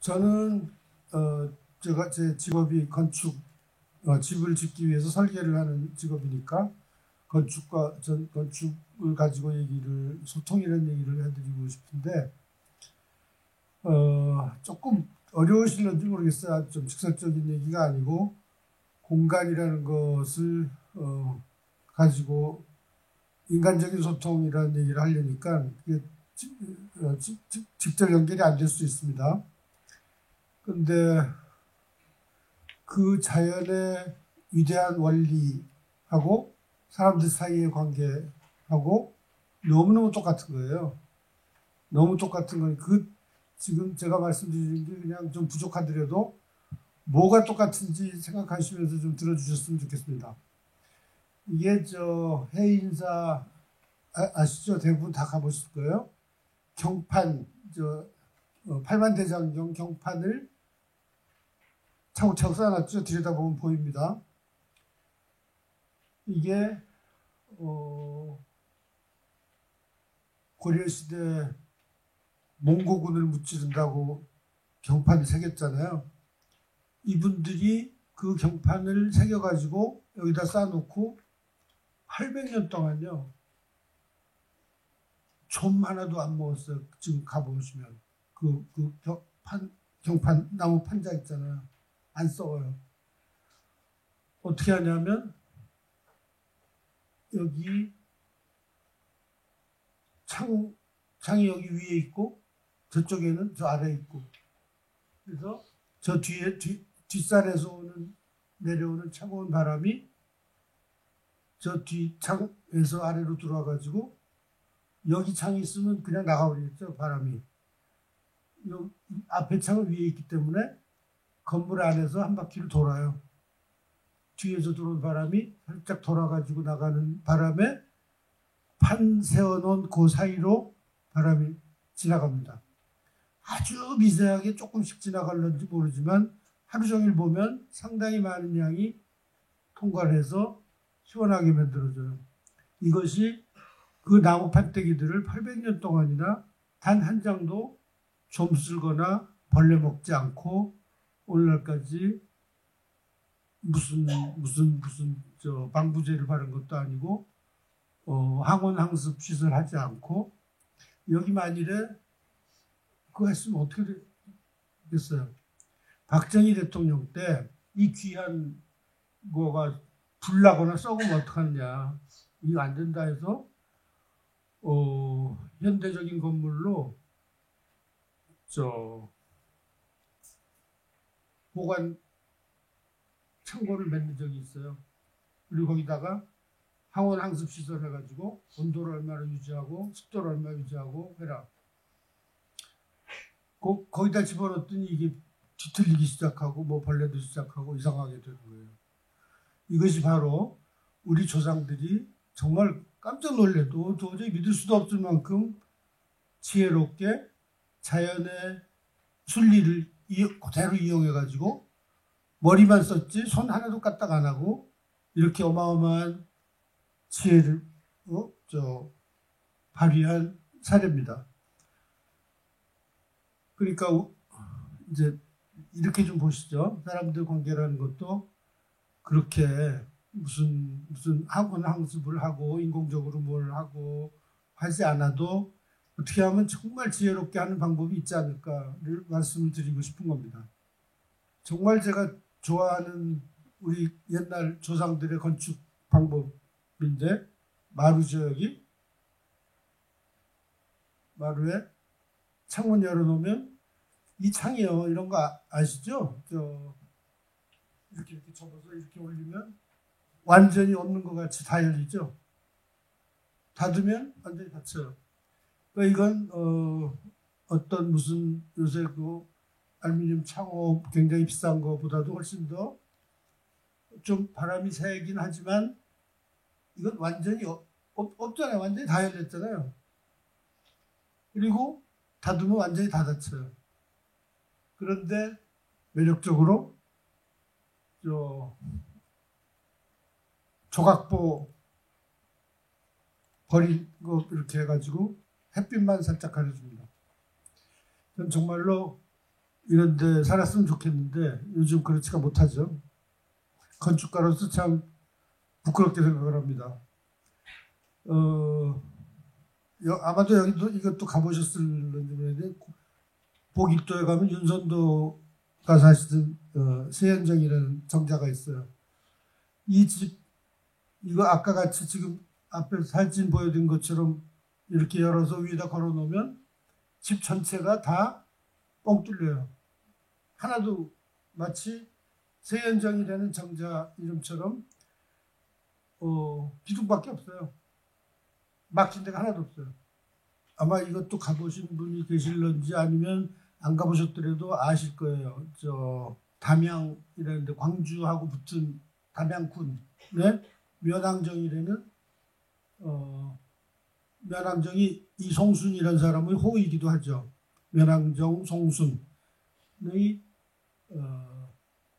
저는 제가 제 직업이 건축, 집을 짓기 위해서 설계를 하는 직업이니까 건축을 가지고 소통이라는 얘기를 해드리고 싶은데 조금 어려우실런지 모르겠어요. 좀 직설적인 얘기가 아니고 공간이라는 것을 가지고 인간적인 소통이라는 얘기를 하려니까 그게 직접 연결이 안 될 수 있습니다. 근데 그 자연의 위대한 원리하고 사람들 사이의 관계하고 너무너무 똑같은 거예요. 너무 똑같은 건 지금 제가 말씀드리는 게 그냥 좀 부족하더라도 뭐가 똑같은지 생각하시면서 좀 들어주셨으면 좋겠습니다. 이게 해인사 아시죠? 대부분 다 가보실 거예요. 경판, 팔만대장경 경판을 차곡차곡 쌓아놨죠. 들여다보면 보입니다. 이게 고려시대 몽고군을 무찌른다고 경판을 새겼잖아요. 이분들이 그 경판을 새겨가지고 여기다 쌓아놓고 800년 동안요. 좀 하나도 안 먹었어요. 지금 가보시면 경판 나무 판자 있잖아요. 안 썩어요. 어떻게 하냐면 여기 창이 여기 위에 있고 저쪽에는 저 아래에 있고 그래서 저 뒷산에서 내려오는 차가운 바람이 저 뒷창에서 아래로 들어와가지고 여기 창이 있으면 그냥 나가버리겠죠. 바람이. 앞에 창은 위에 있기 때문에 건물 안에서 한 바퀴를 돌아요. 뒤에서 들어온 바람이 살짝 돌아가지고 나가는 바람에 판 세워놓은 그 사이로 바람이 지나갑니다. 아주 미세하게 조금씩 지나갈는지 모르지만 하루 종일 보면 상당히 많은 양이 통과를 해서 시원하게 만들어져요. 이것이 그 나무 판때기들을 800년 동안이나 단 한 장도 좀 쓸거나 벌레 먹지 않고 오늘날까지 무슨 방부제를 바른 것도 아니고 항원 항습 시설하지 않고 여기 만일에 그거 했으면 어떻게 됐어요? 박정희 대통령 때 이 귀한 거가 불나거나 썩으면 어떡하느냐. 이거 안 된다 해서 현대적인 건물로 보관 창고를 만든 적이 있어요. 그리고 거기다가 항원 항습 시설 해가지고 온도를 얼마나 유지하고 습도를 얼마 유지하고 해라. 거기다 집어넣었더니 이게 뒤틀리기 시작하고 벌레도 시작하고 이상하게 되는 거예요. 이것이 바로 우리 조상들이 정말 깜짝 놀래도 도저히 믿을 수도 없을 만큼 지혜롭게 자연의 순리를 그대로 이용해가지고 머리만 썼지 손 하나도 까딱 안 하고 이렇게 어마어마한 지혜를 발휘한 사례입니다. 그러니까 이제 이렇게 좀 보시죠. 사람들 관계라는 것도 그렇게 무슨 학원 학습을 하고 인공적으로 뭘 하고 하지 않아도 어떻게 하면 정말 지혜롭게 하는 방법이 있지 않을까를 말씀을 드리고 싶은 겁니다. 정말 제가 좋아하는 우리 옛날 조상들의 건축 방법인데 마루죠. 여기 마루에 창문 열어놓으면 이 창이요. 이런 거 아시죠? 이렇게 접어서 이렇게 올리면 완전히 없는 것 같이 다 열리죠. 닫으면 완전히 닫혀요. 그러니까 이건 어떤 무슨 요새 알루미늄 창호 굉장히 비싼 거보다도 훨씬 더 좀 바람이 새긴 하지만 이건 완전히 없잖아요. 완전히 다 열렸잖아요. 그리고 닫으면 완전히 다 닫혀요. 그런데 매력적으로 조각보 버린 거 이렇게 해가지고 햇빛만 살짝 가려줍니다. 전 정말로 이런 데 살았으면 좋겠는데 요즘 그렇지가 못하죠. 건축가로서 참 부끄럽게 생각을 합니다. 아마도 여기도 이것도 가보셨을는지 모르겠는데 보길도에 가면 윤선도가 사시던 세현정이라는 정자가 있어요. 이 집 이거 아까 같이 지금 앞에 사진 보여드린 것처럼 이렇게 열어서 위에다 걸어놓으면 집 전체가 다 뻥 뚫려요. 하나도 마치 세현정이라는 정자 이름처럼 기둥밖에 없어요. 막힌 데가 하나도 없어요. 아마 이것도 가보신 분이 계실런지 아니면 안 가보셨더라도 아실 거예요. 담양이라는데 광주하고 붙은 담양군, 네? 면왕정이라는 면왕정이 이송순이라는 사람의 호이기도 하죠. 면왕정 송순의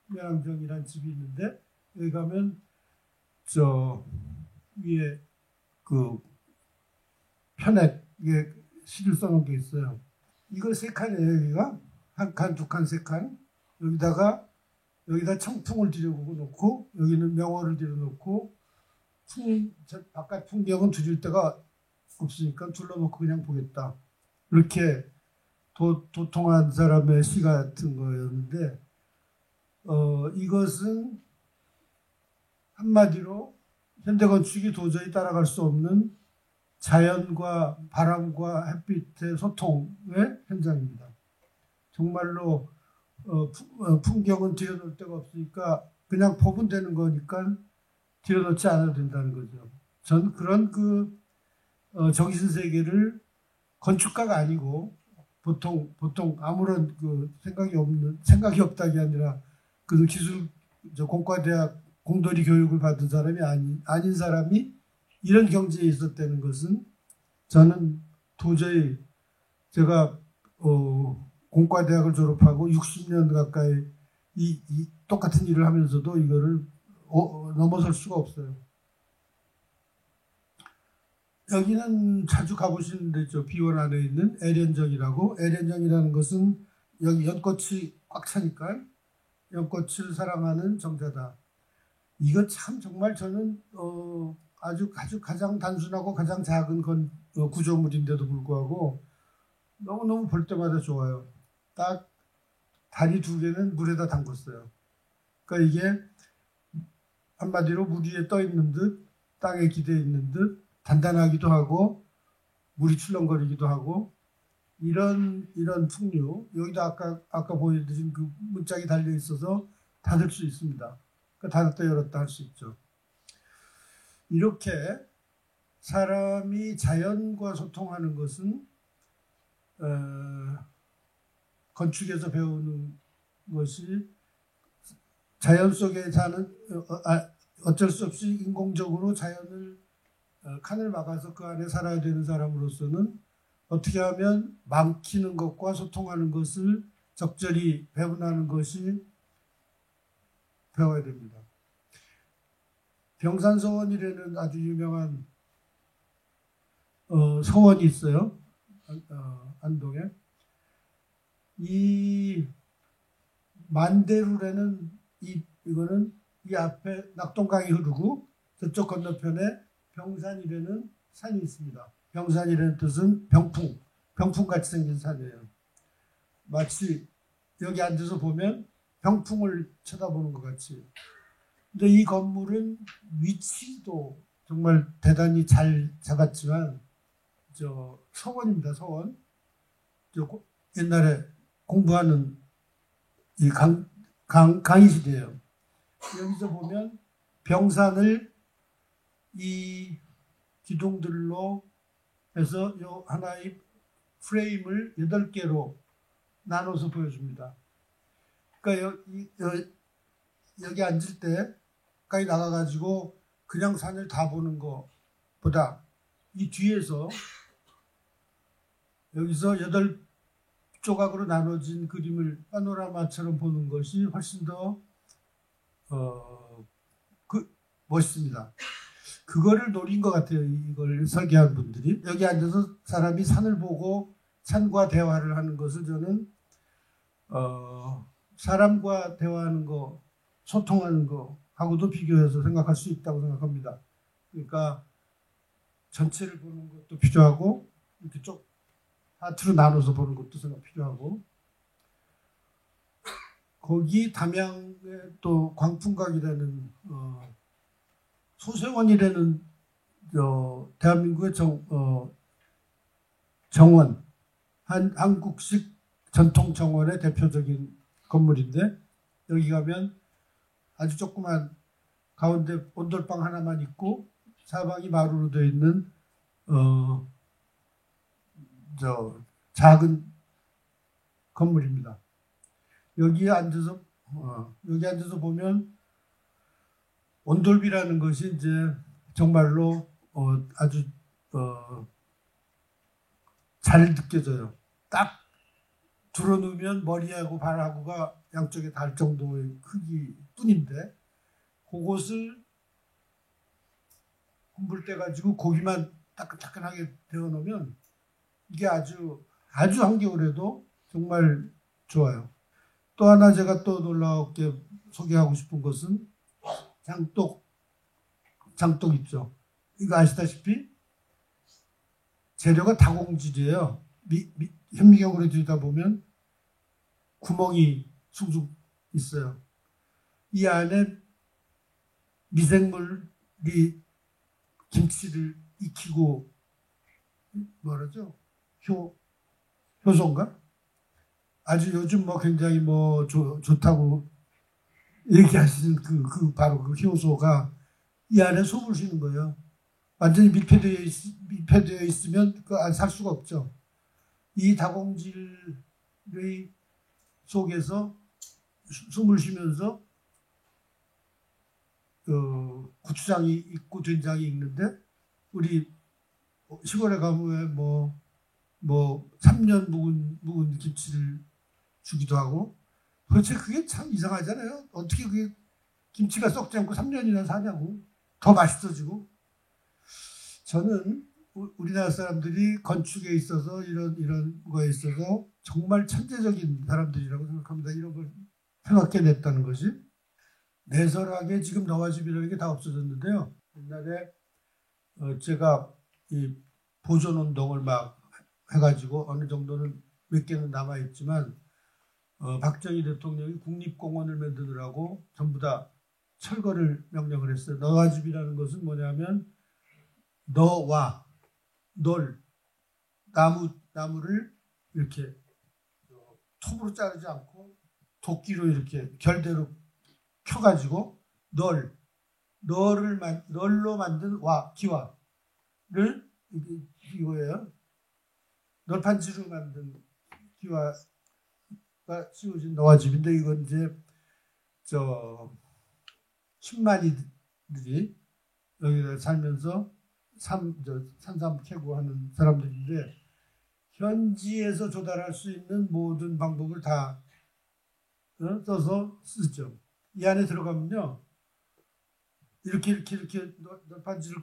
면왕정이라는 집이 있는데 여기 가면 위에 그 편액에 시를 써놓은 게 있어요. 이거 세 칸이에요. 여기가 한 칸, 두 칸, 세 칸. 여기다 청풍을 들여놓고 여기는 명호를 들여놓고 바깥 풍경은 두릴 데가 없으니까 둘러놓고 그냥 보겠다. 이렇게 도통한 사람의 시 같은 거였는데 이것은 한마디로 현대건축이 도저히 따라갈 수 없는 자연과 바람과 햇빛의 소통의 현장입니다. 정말로 풍경은 들여놓을 데가 없으니까 그냥 보면 되는 거니까 들여놓지 않아도 된다는 거죠. 전 그런 정신 세계를 건축가가 아니고 보통 아무런 생각이 없다기 아니라 그 기술 공과대학 공돌이 교육을 받은 사람이 아닌 사람이 이런 경지에 있었다는 것은 저는 도저히 제가 공과대학을 졸업하고 60년 가까이 이 똑같은 일을 하면서도 이거를 넘어설 수가 없어요. 여기는 자주 가보시는 데죠. 비원 안에 있는 애련정이라고. 애련정이라는 것은 여기 연꽃이 꽉 차니까 연꽃을 사랑하는 정자다. 이거 참 정말 저는 아주 가장 단순하고 가장 작은 구조물인데도 불구하고 너무너무 볼 때마다 좋아요. 딱 다리 두 개는 물에다 담궜어요. 그러니까 이게 한마디로 물 위에 떠 있는 듯 땅에 기대 있는 듯 단단하기도 하고 물이 출렁거리기도 하고 이런 풍류. 여기도 아까 보여드린 그 문짝이 달려 있어서 닫을 수 있습니다. 그러니까 닫았다 열었다 할 수 있죠. 이렇게 사람이 자연과 소통하는 것은 건축에서 배우는 것이 자연 속에 사는 어쩔 수 없이 인공적으로 자연을 칸을 막아서 그 안에 살아야 되는 사람으로서는 어떻게 하면 막히는 것과 소통하는 것을 적절히 배분하는 것이 배워야 됩니다. 병산서원이라는 아주 유명한 서원이 있어요. 안동에. 이 만대루라는 이거는 이 앞에 낙동강이 흐르고 저쪽 건너편에 병산이라는 산이 있습니다. 병산이라는 뜻은 병풍같이 생긴 산이에요. 마치 여기 앉아서 보면 병풍을 쳐다보는 것 같이. 근데 이 건물은 위치도 정말 대단히 잘 잡았지만 서원입니다. 서원. 옛날에 공부하는 이 강의실이에요. 여기서 보면 병산을 이 기둥들로 해서 요 하나의 프레임을 8개로 나눠서 보여줍니다. 그러니까 여기 앉을 때까지 나가가지고 그냥 산을 다 보는 것보다 이 뒤에서 여기서 8조각으로 나눠진 그림을 파노라마처럼 보는 것이 훨씬 더 멋있습니다. 그거를 노린 것 같아요. 이걸 설계한 분들이. 여기 앉아서 사람이 산을 보고 산과 대화를 하는 것을 저는 사람과 대화하는 거, 소통하는 거 하고도 비교해서 생각할 수 있다고 생각합니다. 그러니까 전체를 보는 것도 필요하고 이렇게 좀 파트로 나눠서 보는 것도 생각 필요하고, 거기 담양에 또 광풍각이라는 소세원이라는 대한민국의 정원, 한국식 전통 정원의 대표적인 건물인데, 여기 가면 아주 조그만 가운데 온돌방 하나만 있고 사방이 마루로 되어 있는 작은 건물입니다. 여기 앉아서 보면 온돌비라는 것이 이제 정말로 아주 잘 느껴져요. 딱 들어누우면 머리하고 발하고가 양쪽에 닿을 정도의 크기 뿐인데, 그것을 군불 떼가지고 고기만 따끈따끈하게 데워놓으면 이게 아주 한겨울에도 정말 좋아요. 또 하나 제가 또 놀랍게 소개하고 싶은 것은 장독 있죠. 이거 아시다시피 재료가 다공질이에요. 현미경으로 들여다보면 구멍이 숭숭 있어요. 이 안에 미생물이 김치를 익히고 뭐라죠? 효소인가? 아주 요즘 굉장히 좋다고 얘기하시는 바로 그 효소가 이 안에 숨을 쉬는 거예요. 완전히 밀폐되어 있으면 살 수가 없죠. 이 다공질의 속에서 숨을 쉬면서 고추장이 있고 된장이 있는데, 우리 시골에 가면 3년 묵은 김치를 주기도 하고, 도대체 그게 참 이상하잖아요. 어떻게 그게 김치가 썩지 않고 3년이나 사냐고. 더 맛있어지고. 저는 우리나라 사람들이 건축에 있어서 이런 거에 있어서 정말 천재적인 사람들이라고 생각합니다. 이런 걸 생각해냈다는 것이. 내설하게 지금 너와 집이라는 게 다 없어졌는데요. 옛날에 제가 이 보존운동을 막 해가지고 어느 정도는 몇 개는 남아있지만, 박정희 대통령이 국립공원을 만들더라고 전부 다 철거를 명령을 했어요. 너와 집이라는 것은 뭐냐면, 너와 나무를 이렇게 톱으로 자르지 않고 도끼로 이렇게 결대로 켜가지고 널로 만든 기와를, 이거예요. 널판지로 만든 기와가 씌워진 너와 집인데, 이건 이제 10만이들이 여기다 살면서 산삼 캐고 하는 사람들인데, 현지에서 조달할 수 있는 모든 방법을 다 써서 쓰죠. 이 안에 들어가면요, 이렇게 널판지를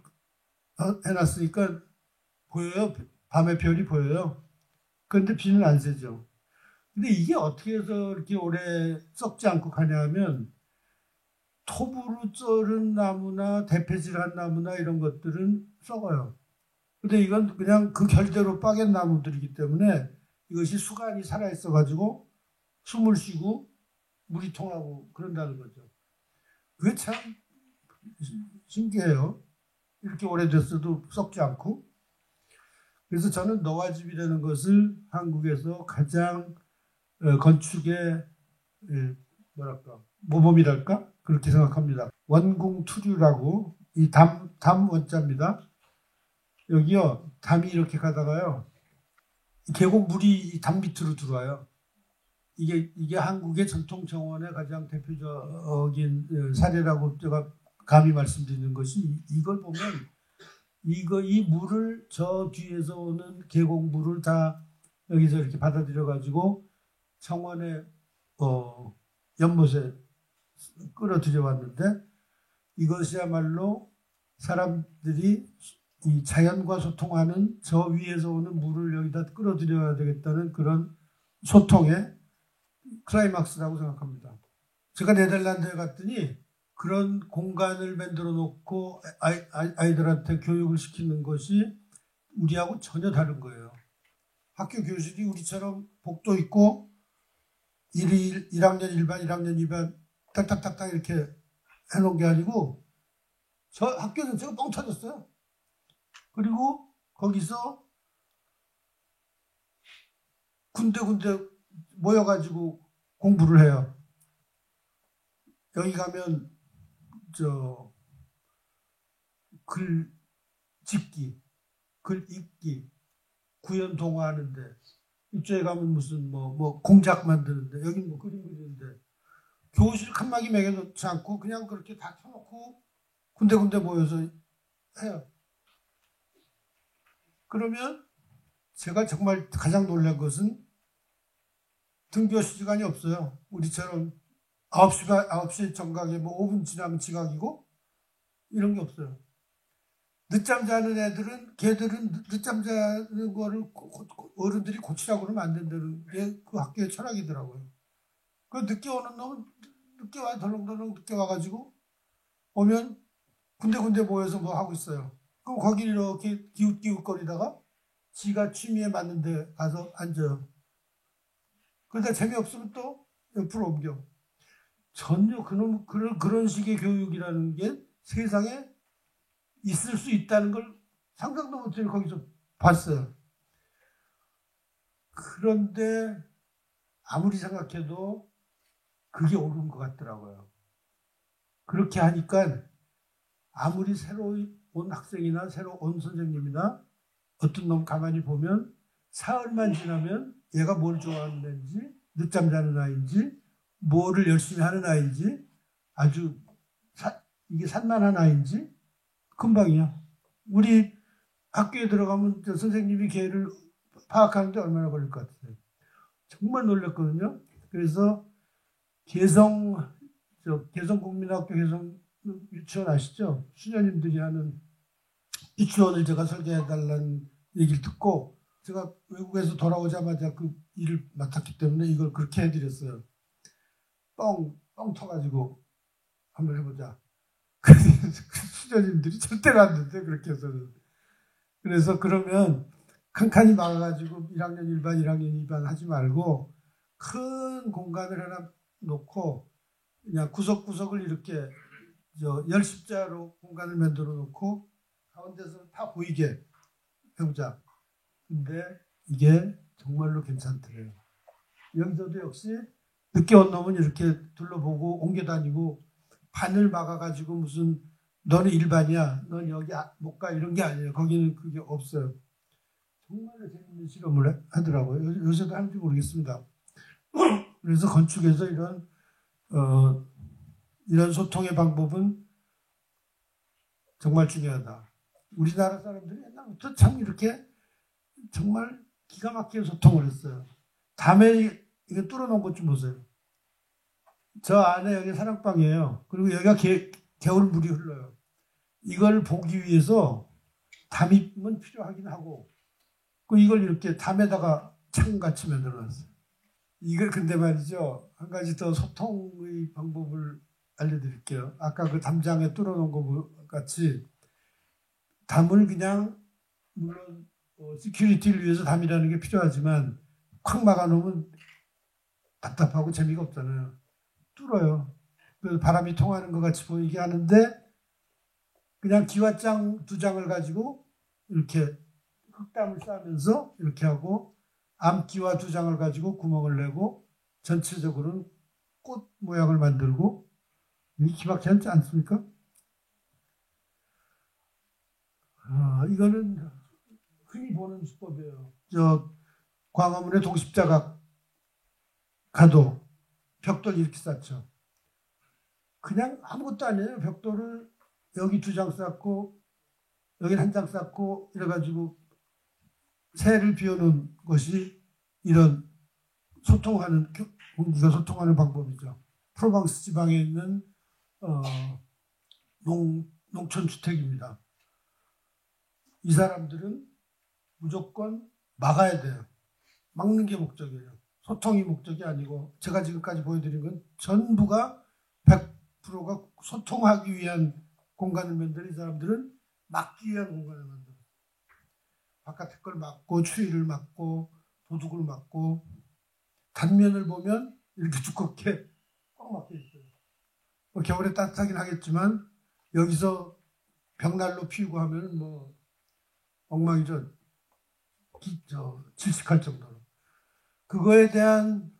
해놨으니까 보여요. 밤에 별이 보여요. 그런데 비는 안 새죠. 근데 이게 어떻게 해서 이렇게 오래 썩지 않고 가냐면, 톱으로 썰은 나무나 대패질한 나무나 이런 것들은 썩어요. 근데 이건 그냥 그 결대로 빠갠 나무들이기 때문에 이것이 수간이 살아있어가지고 숨을 쉬고 물이 통하고 그런다는 거죠. 그게 참 신기해요. 이렇게 오래됐어도 썩지 않고. 그래서 저는 너와 집이라는 것을 한국에서 가장 건축의 모범이랄까? 그렇게 생각합니다. 원궁투류라고, 이 담 원자입니다. 여기요, 담이 이렇게 가다가요, 계곡물이 이 담 밑으로 들어와요. 이게 한국의 전통 정원의 가장 대표적인 사례라고 제가 감히 말씀드리는 것이, 이걸 보면 이 물을 저 뒤에서 오는 계곡물을 다 여기서 이렇게 받아들여 가지고 정원의 연못에 끌어들여 왔는데, 이것이야말로 사람들이 이 자연과 소통하는 저 위에서 오는 물을 여기다 끌어들여야 되겠다는 그런 소통의 클라이막스라고 생각합니다. 제가 네덜란드에 갔더니 그런 공간을 만들어 놓고 아이들한테 교육을 시키는 것이 우리하고 전혀 다른 거예요. 학교 교실이 우리처럼 복도 있고 1학년 1반, 1학년 2반 딱딱딱딱 이렇게 해놓은 게 아니고 저 학교 전체가 뻥 터졌어요. 그리고 거기서 군데군데 모여가지고 공부를 해요. 여기 가면 글 짓기, 글 읽기, 구연 동화하는데 이쪽에 가면 무슨 뭐 공작 만드는데 여기는 뭐 그림 그리는데 교실 칸막이 매겨놓지 않고 그냥 그렇게 다 켜놓고 군데군데 모여서 해요. 그러면 제가 정말 가장 놀란 것은 등교 시간이 없어요. 우리처럼 9시 정각에 뭐 5분 지나면 지각이고 이런 게 없어요. 늦잠 자는 애들은 걔들은 늦잠 자는 거를 어른들이 고치라고 그러면 안 된다는 게 그 학교의 철학이더라고요. 그 늦게 오는 놈은 늦게 와 덜렁덜렁 늦게 와가지고 오면 군데군데 모여서 뭐 하고 있어요. 그럼 거기 이렇게 기웃기웃거리다가 지가 취미에 맞는데 가서 앉아요. 그러다 재미없으면 또 옆으로 옮겨. 전혀 그런 식의 교육이라는 게 세상에 있을 수 있다는 걸 상상도 못해요. 거기서 봤어요. 그런데 아무리 생각해도 그게 옳은 것 같더라고요. 그렇게 하니까 아무리 새로 온 학생이나 새로 온 선생님이나 어떤 놈 가만히 보면 사흘만 지나면 얘가 뭘 좋아하는 애인지 늦잠 자는 아이인지 뭐를 열심히 하는 아이인지 아주 이게 산만한 아이인지 금방이야. 우리 학교에 들어가면 선생님이 걔를 파악하는데 얼마나 걸릴 것 같아요. 정말 놀랐거든요. 그래서 개성국민학교 개성 유치원 아시죠? 수녀님들이 하는 유치원을 제가 설계해달라는 얘기를 듣고 제가 외국에서 돌아오자마자 그 일을 맡았기 때문에 이걸 그렇게 해드렸어요. 뻥 터가지고 한번 해보자. 수녀님들이 절대로 안 된대, 그렇게 해서는. 그래서 그러면 칸칸이 막아가지고 1학년 1반, 1학년 2반 하지 말고 큰 공간을 하나 놓고 그냥 구석구석을 이렇게 열십자로 공간을 만들어 놓고 가운데서 다 보이게 해보자. 근데 이게 정말로 괜찮더래요. 여기서도 역시 늦게 온 놈은 이렇게 둘러보고 옮겨 다니고 반을 막아가지고 무슨 너는 일반이야, 넌 여기 못 가 이런 게 아니에요. 거기는 그게 없어요. 정말로 재밌는 실험을 하더라고요. 요새도 하는지 모르겠습니다. 그래서 건축에서 이런 소통의 방법은 정말 중요하다. 우리나라 사람들이 옛날부터 참 이렇게 정말 기가 막히게 소통을 했어요. 담에 이거 뚫어놓은 것 좀 보세요. 저 안에 여기 사랑방이에요. 그리고 여기가 개울물이 흘러요. 이걸 보기 위해서 담임은 필요하긴 하고 이걸 이렇게 담에다가 창같이 만들어놨어요. 이걸 근데 말이죠. 한 가지 더 소통의 방법을 알려드릴게요. 아까 그 담장에 뚫어놓은 것 같이 담을 그냥 물론 시큐리티를 위해서 담이라는 게 필요하지만 콱 막아놓으면 답답하고 재미가 없잖아요. 뚫어요. 그래서 바람이 통하는 것 같이 보이게 하는데 그냥 기와장 2장을 가지고 이렇게 흙담을 싸면서 이렇게 하고 암기와 2장을 가지고 구멍을 내고 전체적으로는 꽃 모양을 만들고 기막히지 않지 않습니까? 이거는 흔히 보는 수법이에요. 광화문에 동십자각 가도 벽돌 이렇게 쌓죠. 그냥 아무것도 아니에요. 벽돌을 여기 2장 쌓고 여기 1장 쌓고 이래가지고 새를 비워놓은 것이 이런 공기가 소통하는 방법이죠. 프로방스 지방에 있는 농촌 주택입니다. 이 사람들은 무조건 막아야 돼요. 막는 게 목적이에요. 소통이 목적이 아니고 제가 지금까지 보여드린 건 전부가 100%가 소통하기 위한 공간을 만들어 이 사람들은 막기 위한 공간을 만들어. 바깥에 걸 막고 추위를 막고 도둑을 막고 단면을 보면 이렇게 두껍게 꽉 막혀 있어요. 뭐 겨울에 따뜻하긴 하겠지만 여기서 벽난로 피우고 하면 뭐 엉망이죠. 질식할 정도로. 그거에 대한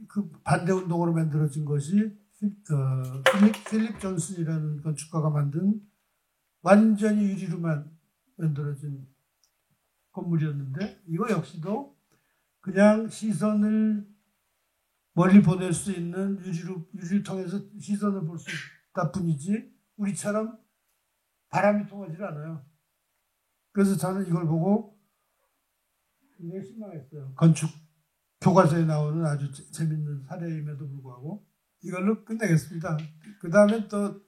그 반대 운동으로 만들어진 것이 필립 존슨이라는 건축가가 만든 완전히 유리로만 만들어진 건물이었는데 이거 역시도 그냥 시선을 멀리 보낼 수 있는 유리를 통해서 시선을 볼 수 있다 뿐이지 우리처럼 바람이 통하지 않아요. 그래서 저는 이걸 보고 굉장히 실망했어요. 건축 교과서에 나오는 아주 재밌는 사례임에도 불구하고 이걸로 끝내겠습니다. 그 다음에 또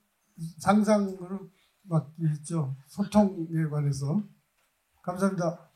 상상으로 막 있죠. 소통에 관해서. 감사합니다.